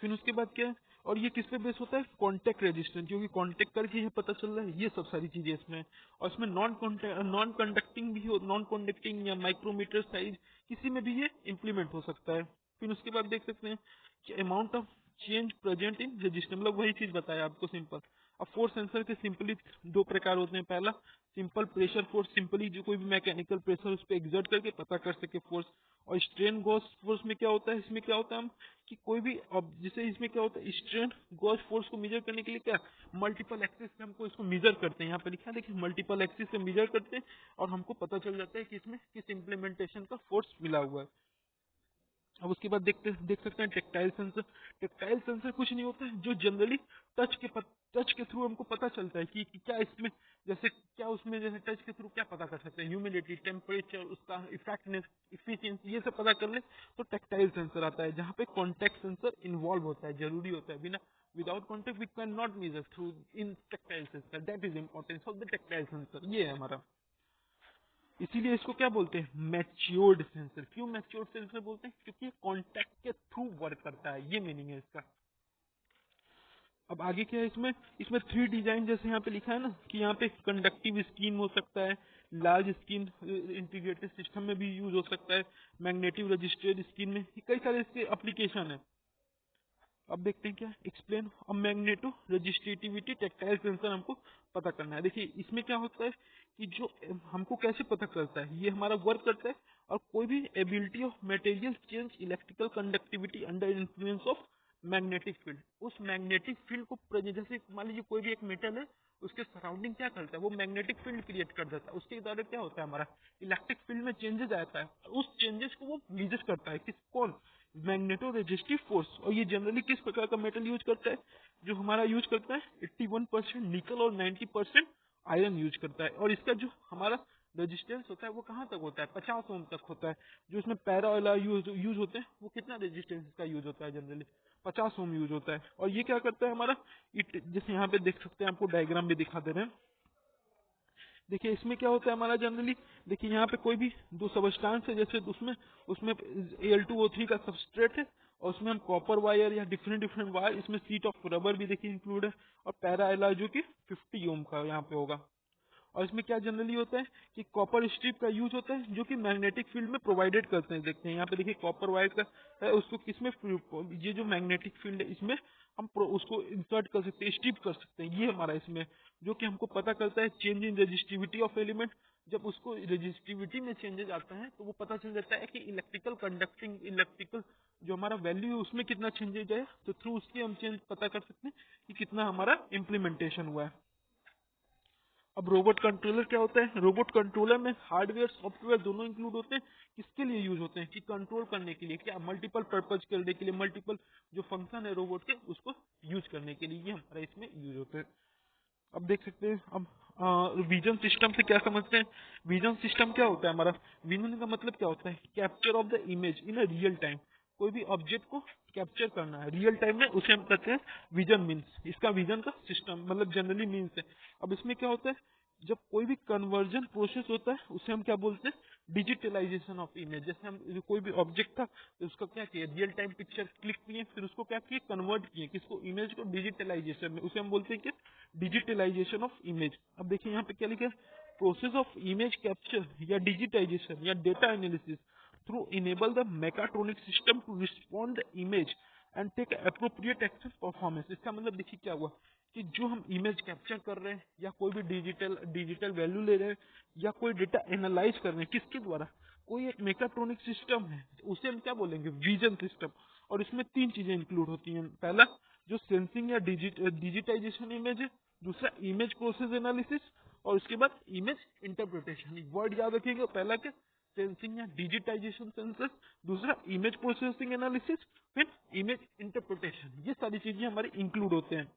S1: फिर उसके बाद क्या है, और ये किस पे बेस होता है, कांटेक्ट रेजिस्टेंस, क्योंकि कांटेक्ट करके ये पता चल रहा है, ये सब सारी चीजें इसमें है। और इसमें नॉन कंडक्टिंग भी हो, नॉन कंडक्टिंग या माइक्रोमीटर साइज किसी में भी ये इम्प्लीमेंट हो सकता है। फिर उसके बाद देख सकते हैं कि amount of change present in register, मतलब वही चीज बताया आपको सिंपल। अब फोर्स सेंसर के सिंपली दो प्रकार होते हैं, पहला सिंपल प्रेशर फोर्स, सिंपली जो कोई भी मैकेनिकल प्रेशर उस पर एग्जर्ट करके पता कर सके फोर्स। और स्ट्रेन गॉस फोर्स में क्या होता है, इसमें क्या होता है हम कि कोई भी अब जैसे इसमें क्या होता है, स्ट्रेन गॉस फोर्स को मेजर करने के लिए क्या मल्टीपल एक्सिस से हमको इसको मेजर करते हैं, यहाँ पे लिखा है देखिए मल्टीपल एक्सिस से मेजर करते हैं और हमको पता चल जाता है कि इसमें किस इम्प्लीमेंटेशन का फोर्स मिला हुआ है। अब उसके बाद देख सकते हैं टेक्टाइल सेंसर। टेक्टाइल सेंसर कुछ नहीं होता है, जो जनरली टच के थ्रू हमको पता चलता है कि क्या इसमें जैसे क्या उसमें जैसे टच के थ्रू क्या पता कर सकते हैं, ह्यूमिडिटी, टेम्परेचर, उसका इफेक्टनेस, इफिशियंसी, ये सब पता कर ले तो टेक्टाइल सेंसर आता है, जहाँ पे कॉन्टेक्ट सेंसर इन्वॉल्व होता है, जरूरी होता है। बिना without contact we can not measure through in tactile sensor, that is importance of the tactile sensor, ये है हमारा। इसीलिए इसको क्या बोलते हैं, मैच्योर्ड सेंसर। क्यों मैच्योर्ड सेंसर बोलते हैं, क्योंकि ये कॉन्टैक्ट के थ्रू वर्क करता है, ये मीनिंग है इसका। अब आगे क्या है इसमें, इसमें थ्री डिजाइन जैसे यहाँ पे लिखा है ना कि यहाँ पे कंडक्टिव स्कीन हो सकता है, लार्ज स्कीन इंटीग्रेटेड सिस्टम में भी यूज हो सकता है, मैग्नेटिक रजिस्टर्ड स्कीन में, कई सारे इसके एप्लीकेशन है। अब देखते हैं क्या एक्सप्लेन अब मैग्नेटो रजिस्ट्रेटिविटी टेक्टाइल सेंसर हमको पता करना है। देखिए इसमें क्या होता है कि जो हमको कैसे पता करता है, ये हमारा वर्क करता है और कोई भी ability of material change electrical conductivity under influence of magnetic field. उस मैग्नेटिक फील्ड को जैसे मान लीजिए कोई भी एक मेटल है, उसके सराउंडिंग क्या करता है, वो मैग्नेटिक फील्ड क्रिएट कर देता है, उसके द्वारा क्या होता है हमारा इलेक्ट्रिक फील्ड में चेंजेस आता है, उस चेंजेस को वो मेजर करता है, किस कौन मैग्नेटो रेजिस्टिव फोर्स। और ये जनरली किस प्रकार का मेटल यूज करता है, जो हमारा यूज करता है 81% निकल और 90% आयरन यूज करता है। और इसका जो हमारा रेजिस्टेंस होता है वो कहाँ तक होता है, 50 ओम तक होता है। जो इसमें पैरा यूज होते हैं वो कितना रेजिस्टेंस का यूज होता है, जनरली 50 ओम यूज होता है। और ये क्या करता है हमारा जैसे यहाँ पे देख सकते हैं, आपको डायग्राम भी दिखा दे रहे हैं। देखिए इसमें क्या होता है हमारा जनरली, देखिए यहाँ पे कोई भी दो सबस्टांस है, जैसे उसमें उसमें Al2O3 का सबस्ट्रेट है और उसमें हम कॉपर वायर या डिफरेंट डिफरेंट वायर, इसमें सीट ऑफ रबर भी देखिए इंक्लूड है, और पैरा एला जो कि 50 ओम का यहाँ पे होगा। और इसमें क्या जनरली होता है कि कॉपर स्ट्रिप का यूज होता है, जो कि मैग्नेटिक फील्ड में प्रोवाइडेड करते हैं। देखते हैं यहाँ पे देखिए कॉपर वायर का है, उसको किसमें ये जो मैग्नेटिक फील्ड है इसमें हम उसको इंसर्ट कर सकते हैं, स्ट्रिप कर सकते हैं, ये हमारा इसमें जो कि हमको पता करता है change in resistivity of element. जब उसको रजिस्टिविटी में चेंजेस आता है तो वो पता चल जाता है कि इलेक्ट्रिकल कंडक्टिंग इलेक्ट्रिकल जो हमारा वैल्यू है उसमें कितना चेंजेज है, तो थ्रू उसके हम चेंज पता कर सकते हैं कि कितना हमारा इम्प्लीमेंटेशन हुआ है। अब रोबोट कंट्रोलर क्या होता है, रोबोट कंट्रोलर में हार्डवेयर सॉफ्टवेयर दोनों इंक्लूड होते हैं। किसके लिए यूज होते हैं, कि कंट्रोल करने के लिए, क्या मल्टीपल पर्पज करने के लिए, मल्टीपल जो फंक्शन है रोबोट के उसको यूज करने के लिए, ये हमारा इसमें यूज होते हैं। अब देख सकते हैं, अब विजन सिस्टम से क्या समझते हैं। विजन सिस्टम क्या होता है हमारा, विजन का मतलब क्या होता है, capture of the image in a real time. कोई भी ऑब्जेक्ट को कैप्चर करना है रियल टाइम में, उसे हम कहते हैं विजन मीन्स, इसका विजन का सिस्टम मतलब जनरली मीन्स है। अब इसमें क्या होता है जब कोई भी कन्वर्जन प्रोसेस होता है उसे हम क्या बोलते हैं, डिजिटलाइजेशन ऑफ इमेज। जैसे हम कोई भी ऑब्जेक्ट था तो उसका क्या किया, रियल टाइम पिक्चर क्लिक किए, फिर उसको क्या किए, कन्वर्ट किए किसको, इमेज को, डिजिटलाइजेशन में, उसे हम बोलते हैं कि डिजिटलाइजेशन ऑफ इमेज। अब देखिए यहाँ पे क्या लिखा है, प्रोसेस ऑफ इमेज कैप्चर या डिजिटाइजेशन या data analysis through enable the mechatronic system to respond the image and take appropriate action performance. इसका मतलब देखिए क्या हुआ कि जो हम इमेज कैप्चर कर रहे हैं या कोई भी डिजिटल वैल्यू ले रहे हैं या कोई डेटा एनालाइज कर रहे हैं, किसके द्वारा, कोई एक मेकाट्रॉनिक सिस्टम है, उसे हम क्या बोलेंगे, विजन सिस्टम। और इसमें तीन चीजें इंक्लूड होती हैं, पहला जो सेंसिंग या डिजिटाइजेशन इमेज है, दूसरा इमेज प्रोसेस एनालिसिस, और उसके बाद इमेज इंटरप्रिटेशन। वर्ड याद रखिएगा, पहला क्या, सेंसिंग या डिजिटाइजेशन सेंसस, दूसरा इमेज प्रोसेसिंग एनालिसिस, फिर इमेज इंटरप्रिटेशन। ये सारी चीजें हमारे इंक्लूड होते हैं।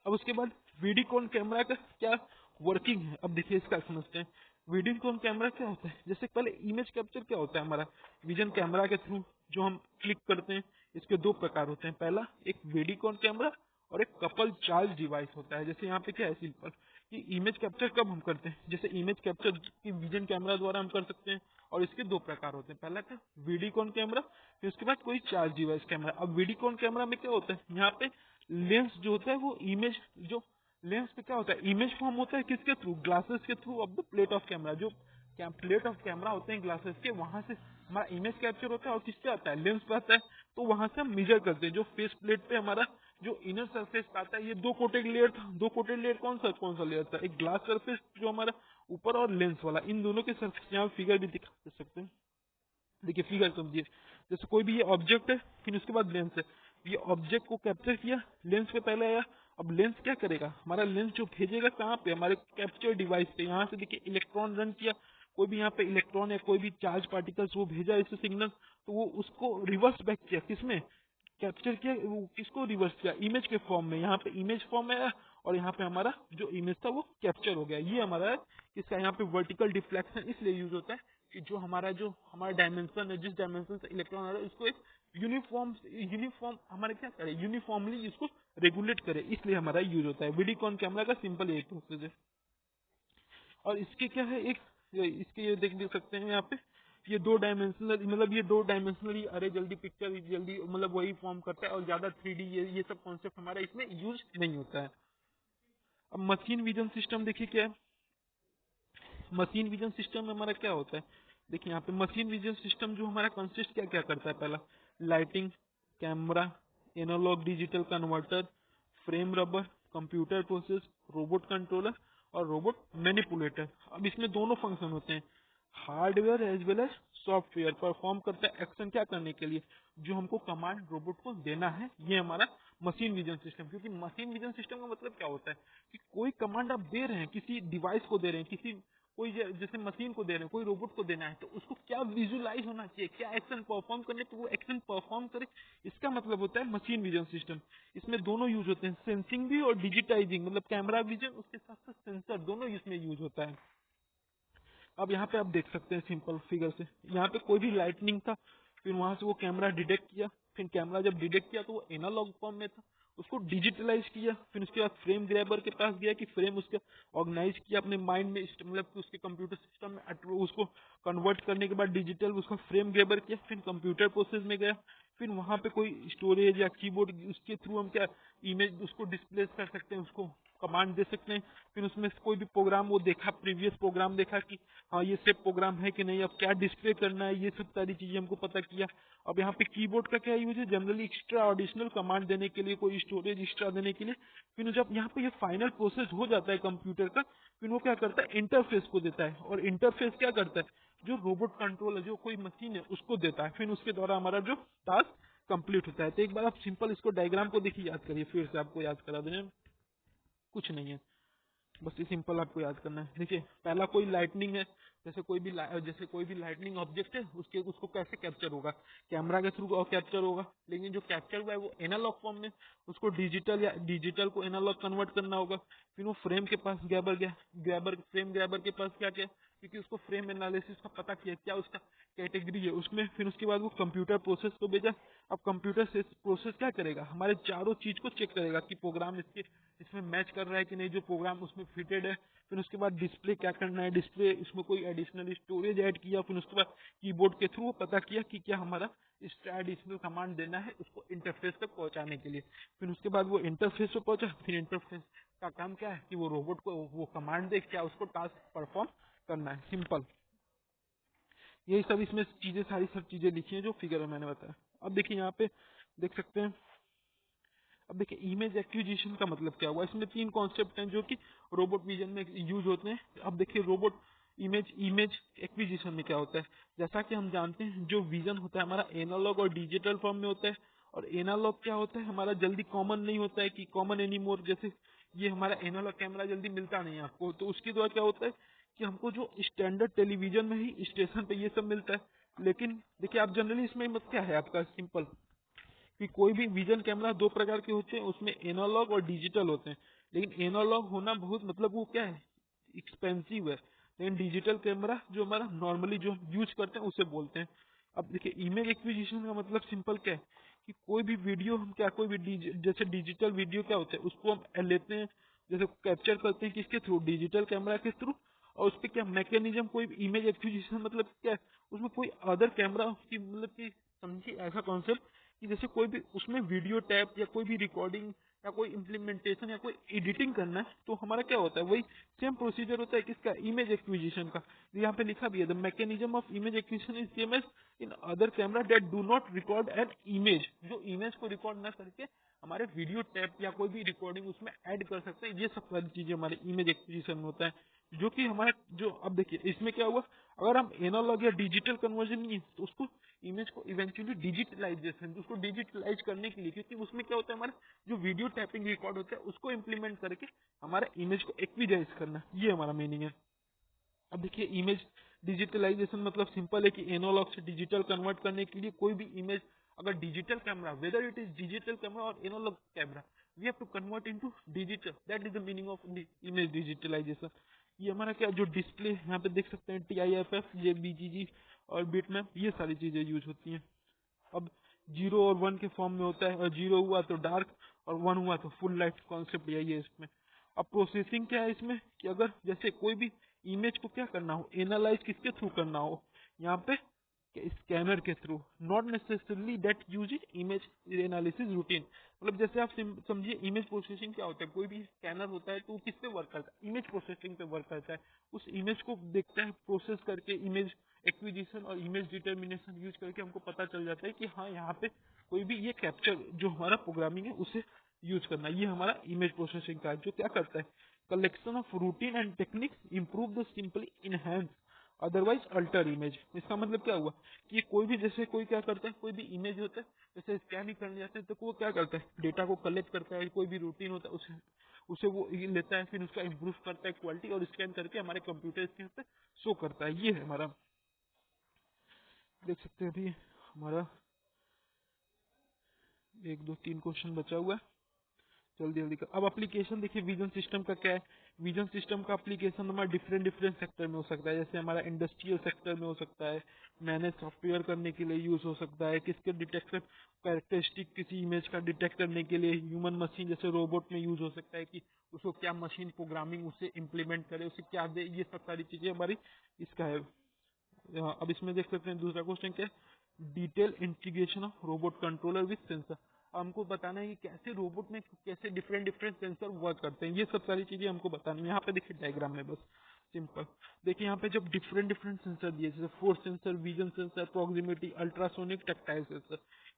S1: अब उसके बाद वीडियोकॉन कैमरा का क्या वर्किंग है, अब देखिए इसका समझते हैं। वीडियोकॉन कैमरा क्या होता है, जैसे पहले इमेज कैप्चर क्या होता है हमारा, विजन कैमरा के थ्रू जो हम क्लिक करते हैं, इसके दो प्रकार होते हैं, पहला एक वीडियोकॉन कैमरा और एक कपल चार्ज डिवाइस होता है। जैसे यहाँ पे क्या है सिंपल कि इमेज कैप्चर कब हम करते हैं, जैसे इमेज कैप्चर की विजन कैमरा द्वारा हम कर सकते हैं, और इसके दो प्रकार होते हैं, पहला क्या, वीडियोकॉन कैमरा, फिर उसके बाद कोई चार्ज डिवाइस कैमरा। अब वीडियोकॉन कैमरा में क्या होता है, यहाँ पे लेंस जो होता है वो इमेज, जो लेंस पे क्या होता है, इमेज फॉर्म होता है किसके थ्रू, ग्लासेस के through of the plate of camera. जो प्लेट ऑफ कैमरा होते हैं ग्लासेस के, वहां से हमारा इमेज कैप्चर होता है और किस पे आता है, लेंस पे आता है। तो वहां से हम मेजर करते हैं, जो फेस प्लेट पे हमारा जो इनर सरफेस आता है, ये दो कोटेड लेयर था, दो कोटेड लेयर कौन सा लेयर था, एक ग्लास सरफेस जो हमारा ऊपर और लेंस वाला, इन दोनों के सरफेस, यहाँ फिगर भी दिखा सकते हैं। देखिए फिगर समझिए, जैसे कोई भी ये ऑब्जेक्ट है, फिर उसके बाद लेंस है, ये ऑब्जेक्ट को कैप्चर किया, लेंस पे पहले आया, अब लेंस क्या करेगा, हमारा लेंस जो भेजेगा कहाँ पे, हमारे कैप्चर डिवाइस पे, यहाँ से देखिए इलेक्ट्रॉन रन किया, कोई भी यहाँ पे इलेक्ट्रॉन या कोई भी चार्ज पार्टिकल्स वो भेजा इसे सिग्नल, तो वो उसको रिवर्स बैक किया, किसमें कैप्चर किया, वो किसको रिवर्स किया, इमेज के फॉर्म में, यहाँ पे इमेज फॉर्म में आया, और यहाँ पे हमारा जो इमेज था वो कैप्चर हो गया। ये हमारा इसका यहाँ पे वर्टिकल डिफ्लेक्शन इसलिए यूज होता है कि जो हमारा डायमेंशन है, जिस डायमेंशन से इलेक्ट्रॉन आ रहा है, उसको एक यूनिफॉर्म हमारे क्या करे, यूनिफॉर्मली इसको रेगुलेट करे, इसलिए हमारा यूज होता है। वीडियोकॉन कैमरा का सिंपल यही प्रोसेस है। और इसके क्या है, एक इसके ये देख सकते हैं यहाँ पे, ये दो डायमेंशनल, मतलब ये दो डायमेंशनली अरे जल्दी पिक्चर जल्दी मतलब वही फॉर्म करता है, और ज्यादा 3D ये सब कॉन्सेप्ट हमारा इसमें यूज नहीं होता है। अब मशीन विजन सिस्टम देखिए क्या है, मशीन विजन सिस्टम में हमारा क्या होता है, देखिए यहाँ पे मशीन विजन सिस्टम जो हमारा कंसिस्ट क्या क्या करता है, पहला lighting, camera, analog digital converter, frame grabber, computer process, robot controller और रोबोट मैनिपुलेटर। अब इसमें दोनों फंक्शन होते हैं, hardware as well as software perform करता है एक्शन क्या करने के लिए, जो हमको कमांड रोबोट को देना है, ये हमारा मशीन विजन सिस्टम। क्योंकि मशीन विजन सिस्टम का मतलब क्या होता है कि कोई कमांड आप दे रहे हैं, किसी डिवाइस को दे रहे हैं, किसी कोई जैसे मशीन को दे रहे हैं, कोई रोबोट को देना है, तो उसको क्या विजुलाइज होना चाहिए, क्या एक्शन परफॉर्म करने तो वो एक्शन परफॉर्म करे, इसका मतलब होता है मशीन विजन सिस्टम। इसमें दोनों यूज होते हैं, सेंसिंग भी और डिजिटाइजिंग, मतलब कैमरा विजन उसके साथ साथ सेंसर दोनों इसमें यूज होता है। अब यहाँ पे आप देख सकते हैं सिंपल फिगर से, यहाँ पे कोई भी लाइटनिंग था, फिर वहां से वो कैमरा डिटेक्ट किया, फिर कैमरा जब डिटेक्ट किया तो वो एनालॉग फॉर्म में था, उसको डिजिटलाइज किया, फिर उसके बाद फ्रेम ग्रैबर के पास गया कि फ्रेम उसका ऑर्गेनाइज किया अपने माइंड में, मतलब कि उसके कंप्यूटर सिस्टम में, उसको कन्वर्ट करने के बाद डिजिटल उसका फ्रेम ग्रैबर किया, फिर कंप्यूटर प्रोसेस में गया, फिर वहां पे कोई स्टोरेज या कीबोर्ड, उसके थ्रू हम क्या इमेज उसको डिस्प्ले कर सकते हैं, उसको कमांड दे सकते हैं, फिर उसमें से कोई भी प्रोग्राम वो देखा, प्रीवियस प्रोग्राम देखा कि हाँ ये सेव प्रोग्राम है कि नहीं, अब क्या डिस्प्ले करना है, ये सब सारी चीजें हमको पता किया। अब यहाँ पे कीबोर्ड का क्या यूज है, जनरली एक्स्ट्रा एडिशनल कमांड देने के लिए, कोई स्टोरेज एक्स्ट्रा देने के लिए। फिर जब यहाँ पे ये फाइनल प्रोसेस हो जाता है कंप्यूटर का, फिर वो क्या करता है, इंटरफेस को देता है, और इंटरफेस क्या करता है, जो रोबोट कंट्रोल है, जो कोई मशीन है उसको देता है, फिर उसके द्वारा हमारा जो टास्क कंप्लीट होता है। तो एक बार आप सिंपल इसको डायग्राम को देखिए, याद करिए, फिर से आपको याद करा दें, कुछ नहीं है, बस ये सिंपल आपको याद करना है। देखिए पहला कोई लाइटनिंग है, जैसे कोई भी लाइटनिंग ऑब्जेक्ट है, उसको कैसे कैप्चर होगा, कैमरा के थ्रू कैप्चर होगा, लेकिन जो कैप्चर हुआ है वो एनालॉग फॉर्म में, उसको डिजिटल को एनालॉग कन्वर्ट करना होगा। फिर वो फ्रेम के पास फ्रेम ग्रैबर के पास क्या क्या क्योंकि उसको फ्रेम एनालिसिस का पता किया क्या उसका कैटेगरी है उसमें, फिर उसके बाद वो कंप्यूटर प्रोसेस को भेजा। अब कंप्यूटर से प्रोसेस क्या करेगा, हमारे चारों चीज को चेक करेगा कि प्रोग्राम इसमें मैच कर रहा है कि नहीं, जो प्रोग्राम उसमें फिटेड है। फिर उसके बाद डिस्प्ले क्या करना है, डिस्प्ले इसमें कोई एडिशनल स्टोरेज ऐड किया। फिर उसके बाद कीबोर्ड के थ्रू पता किया कि क्या हमारा एडिशनल कमांड देना है उसको इंटरफेस तक पहुंचाने के लिए। फिर उसके बाद वो इंटरफेस पे पहुंचा। फिर इंटरफेस का काम क्या है कि वो रोबोट को वो कमांड दे, क्या उसको टास्क परफॉर्म करना है, सिंपल। यही सब इसमें चीजें, सारी सब चीजें लिखी हैं जो फिगर में मैंने बताया। अब देखिए यहाँ पे देख सकते हैं। अब देखिए इमेज एक्विजिशन का मतलब क्या हुआ, इसमें तीन कॉन्सेप्ट हैं जो कि रोबोट विजन में यूज होते हैं। अब देखिए रोबोट इमेज एक्विजिशन में क्या होता है, जैसा कि हम जानते हैं जो विजन होता है हमारा एनालॉग और डिजिटल फॉर्म में होता है। और एनालॉग क्या होता है, हमारा जल्दी कॉमन नहीं होता है कि कॉमन एनीमोर, जैसे ये हमारा एनालॉग कैमरा जल्दी मिलता नहीं है आपको, तो उसके द्वारा क्या होता है कि हमको जो स्टैंडर्ड टेलीविजन में ही स्टेशन पे ये सब मिलता है। लेकिन देखिए आप जनरली इसमें मत क्या है आपका सिंपल कि कोई भी विजन कैमरा दो प्रकार के होते हैं, उसमें एनालॉग और डिजिटल होते हैं। लेकिन एनालॉग होना बहुत मतलब वो क्या है, एक्सपेंसिव है। लेकिन डिजिटल कैमरा जो हमारा नॉर्मली जो यूज करते हैं उसे बोलते हैं। अब देखिए इमेज एक्विजिशन का मतलब सिंपल क्या है कि कोई भी वीडियो हम क्या कोई भी जैसे डिजिटल वीडियो क्या होता है उसको हम लेते हैं, जैसे कैप्चर करते हैं किसके थ्रू, डिजिटल कैमरा के थ्रू। और उस पर क्या मैकेनिज्म, कोई इमेज एक्विजिशन मतलब क्या है, उसमें कोई अदर कैमरा की मतलब कि समझिए ऐसा कॉन्सेप्ट कि जैसे कोई भी उसमें वीडियो टैप या कोई भी रिकॉर्डिंग या कोई इम्प्लीमेंटेशन या कोई एडिटिंग करना है, तो हमारा क्या होता है वही सेम प्रोसीजर होता है किसका, इमेज एक्विजिशन का। यहाँ पे लिखा भी है the mechanism of image acquisition is same as in other camera that do not record an image, जो इमेज को रिकॉर्ड ना करके हमारे वीडियो टैप या कोई भी रिकॉर्डिंग उसमें ऐड कर सकते हैं। ये सब सारी चीजें हमारे इमेज एक्विजिशन में होता है। जो कि हमारा जो अब देखिए इसमें क्या हुआ, अगर हम एनालॉग या डिजिटल कन्वर्जन नहीं है तो उसको इमेज को इवेंचुअली डिजिटलाइजेशन, उसको डिजिटलाइज करने के लिए, क्योंकि उसमें क्या होता है हमारा जो वीडियो टैपिंग रिकॉर्ड होता है उसको इम्प्लीमेंट करके हमारा इमेज को एक्विजाइज करना, ये हमारा मीनिंग है। अब देखिए इमेज डिजिटलाइजेशन मतलब सिंपल है कि एनालॉग से डिजिटल कन्वर्ट करने के लिए कोई भी इमेज, अगर digital camera, whether it is digital camera और analogue camera, we have to convert into digital, that is the meaning of image digitalization. ये हमारा क्या जो डिस्प्ले यहाँ पे देख सकते हैं TIFF, ये BGG और बिटमैप, ये सारी चीजें यूज होती हैं। अब 0 और 1 के फॉर्म में होता है, और 0 हुआ तो डार्क और 1 हुआ तो फुल लाइट, कॉन्सेप्ट यही है इसमें। अब प्रोसेसिंग क्या है इसमें कि अगर जैसे कोई भी इमेज को क्या करना हो, एनालाइज किसके थ्रू करना हो, यहाँ पे स्कैनर के through, not necessarily that use image analysis routine. मतलब जैसे आप समझिए इमेज प्रोसेसिंग क्या होता है, कोई भी स्कैनर होता है तो वो किस पे वर्क करता है, इमेज प्रोसेसिंग पे वर्क करता है। उस इमेज को देखता है, प्रोसेस करके इमेज एक्विजिशन और इमेज डिटर्मिनेशन यूज करके हमको पता चल जाता है कि हाँ यहाँ पे कोई भी ये कैप्चर जो हमारा प्रोग्रामिंग है उसे यूज करना, ये हमारा इमेज प्रोसेसिंग का है। जो क्या करता है, collection of routine and techniques improve the simply enhance otherwise alter image. इसका मतलब क्या हुआ कि कोई भी जैसे कोई क्या करता है, कोई भी इमेज होता है जैसे स्कैन ही करने जाते हैं तो वो क्या करता है, डेटा को कलेक्ट करता है, कोई भी रूटीन होता है उसे वो लेता है, फिर उसका इम्प्रूव करता है क्वालिटी और स्कैन करके हमारे कंप्यूटर स्क्रीन पे शो करता है। ये है हमारा, देख सकते हैं अभी हमारा 1 2 3 क्वेश्चन बचा हुआ है, जल्दी जल्दी कर। अब एप्लीकेशन देखिए विजन सिस्टम का क्या है, विजन सिस्टम का एप्लीकेशन हमारा डिफरेंट डिफरेंट सेक्टर में हो सकता है। जैसे हमारा इंडस्ट्रियल सेक्टर में हो सकता है, मैनेज सॉफ्टवेयर करने के लिए यूज हो सकता है, किसके डिटेक्शन कैरेक्टरिस्टिक किसी इमेज का डिटेक्ट करने के लिए ह्यूमन मशीन जैसे रोबोट में यूज हो सकता है कि उसको क्या मशीन प्रोग्रामिंग उसे इम्प्लीमेंट करे, उसे क्या दे, ये सब सारी चीजें हमारी इसका है। अब इसमें देख सकते हैं दूसरा क्वेश्चन क्या है, detail integration of robot controller with sensor. हमको बताना है कि कैसे रोबोट में कैसे डिफरेंट डिफरेंट सेंसर वर्क करते हैं, ये सब सारी चीजें हमको बतानी है। यहाँ पे देखिए डायग्राम में बस सिंपल देखिए, यहाँ पे जब डिफरेंट डिफरेंट सेंसर दिए जैसे force sensor, vision sensor, proximity, ultrasonic, tactile sensor,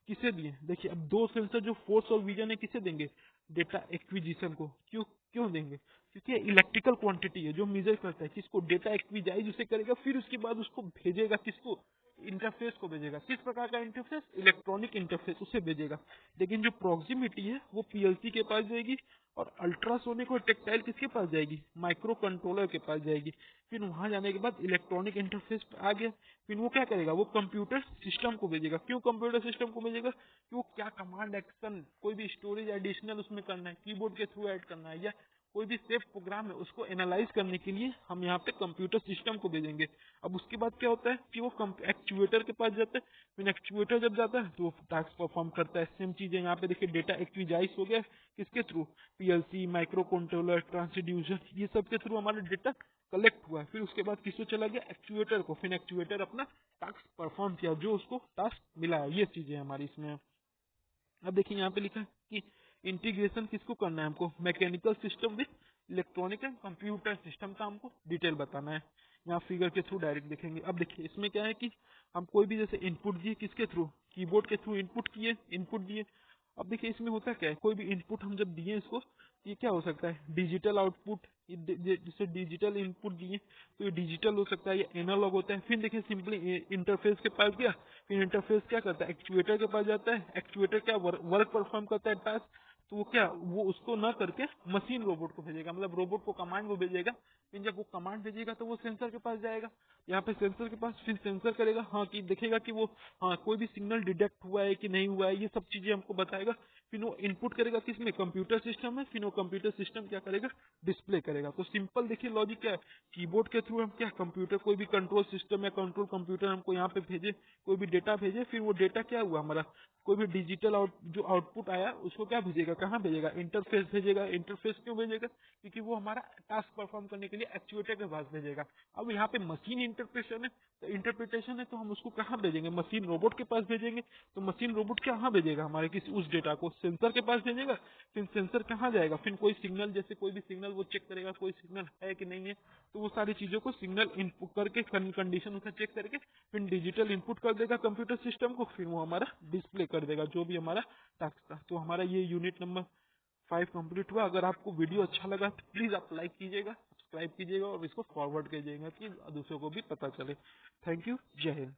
S1: किसे दिए, देखिए अब दो सेंसर जो फोर्स और विजन है किसे देंगे, डेटा एक्विजिशन को। क्यों क्यों देंगे, क्योंकि इलेक्ट्रिकल क्वांटिटी है जो मेजर करता है किसको, डेटा एक्विजाइज उसे करेगा, फिर उसके बाद उसको भेजेगा किसको, इंटरफेस को भेजेगा। किस प्रकार का इंटरफेस, इलेक्ट्रॉनिक इंटरफेस उसे भेजेगा। लेकिन जो प्रॉक्सिमिटी है वो PLC के पास जाएगी, और अल्ट्रासोनिक और टेक्टाइल किसके पास जाएगी, माइक्रो कंट्रोलर के पास जाएगी। फिर वहां जाने के बाद इलेक्ट्रॉनिक इंटरफेस आ गया, फिर वो क्या करेगा, वो कंप्यूटर सिस्टम को भेजेगा। क्यों कंप्यूटर सिस्टम को भेजेगा, कि वो क्या कमांड एक्शन, कोई भी स्टोरेज एडिशनल उसमें करना है, कीबोर्ड के थ्रू ऐड करना है, या कोई भी सेफ प्रोग्राम है उसको एनालाइज करने के लिए हम यहाँ पे कंप्यूटर सिस्टम को भेजेंगे। अब उसके बाद क्या होता है कि वो एक्चुएटर के पास जाता है, फिर एक्चुएटर जब जाता है तो वो टास्क परफॉर्म करता है। सेम चीज है यहाँ पे देखिए, डेटा एक्विजाइज हो गया किसके through, PLC, micro controller, transducer, ये सब के थ्रू हमारा डेटा कलेक्ट हुआ है। फिर उसके बाद किसको चला गया, एक्चुएटर को, फिर एक्चुएटर अपना टास्क परफॉर्म किया जो उसको टास्क मिला है। ये चीजें हमारी इसमें। अब देखिए यहाँ पे लिखा है कि इंटीग्रेशन किसको करना है हमको, mechanical system with electronic and computer system का हमको डिटेल बताना है। यहाँ फिगर के थ्रू डायरेक्ट देखेंगे। अब देखिए इसमें क्या है कि हम कोई भी जैसे इनपुट दिए किसके थ्रू, कीबोर्ड के थ्रू इनपुट दिए। अब देखिए इसमें होता क्या है, कोई भी इनपुट हम जब दिए इसको, ये क्या हो सकता है, डिजिटल आउटपुट, जैसे डिजिटल इनपुट दिए तो ये डिजिटल हो सकता है, ये एनालॉग होता है। फिर देखिए सिंपली इंटरफेस के पास गया, फिर इंटरफेस क्या करता है, एक्चुएटर के पास जाता है, एक्चुएटर क्या वर्क परफॉर्म करता है, टास्क, तो वो क्या, वो उसको ना करके मशीन रोबोट को भेजेगा, मतलब रोबोट को कमांड वो भेजेगा। फिर जब वो कमांड भेजेगा तो वो सेंसर के पास जाएगा, यहाँ पे सेंसर के पास, फिर सेंसर करेगा, हाँ कि देखेगा कि वो, हाँ कोई भी सिग्नल डिटेक्ट हुआ है कि नहीं हुआ है, ये सब चीजें हमको बताएगा। फिर वो इनपुट करेगा किसमें, कंप्यूटर सिस्टम में, फिर वो कंप्यूटर सिस्टम क्या करेगा, डिस्प्ले करेगा। तो सिंपल देखिए लॉजिक क्या है, कीबोर्ड के थ्रू हम क्या, कंप्यूटर, कोई भी कंट्रोल सिस्टम या कंट्रोल कंप्यूटर हमको यहाँ पे भेजे, कोई भी डेटा भेजे, फिर वो डेटा क्या हुआ हमारा, कोई भी डिजिटल जो आउटपुट आया उसको क्या भेजेगा, कहाँ भेजेगा, इंटरफेस भेजेगा। इंटरफेस क्यों भेजेगा, क्योंकि वो हमारा टास्क परफॉर्म करने के लिए एक्चुएटर के पास भेजेगा। अब यहाँ पे मशीन इंटरप्रिटेशन है तो हम उसको कहाँ भेजेंगे, मशीन रोबोट के पास भेजेंगे। तो मशीन रोबोट कहाँ भेजेगा, हमारे किसी उस डेटा को सेंसर के पास भेजेगा। फिर सेंसर कहाँ जाएगा, फिर कोई सिग्नल, जैसे कोई भी सिग्नल वो चेक करेगा कोई सिग्नल है कि नहीं है, तो वो सारी चीजों को सिग्नल इनपुट करके कंडीशन उसका चेक करके फिर डिजिटल इनपुट कर देगा कंप्यूटर सिस्टम को, फिर वो हमारा डिस्प्ले कर देगा जो भी हमारा टास्क था। तो हमारा ये यूनिट नंबर 5 कंप्लीट हुआ। अगर आपको वीडियो अच्छा लगा तो प्लीज आप लाइक कीजिएगा, सब्सक्राइब कीजिएगा और इसको फॉरवर्ड कीजिएगा कि दूसरों को भी पता चले। थैंक यू, जय हिंद।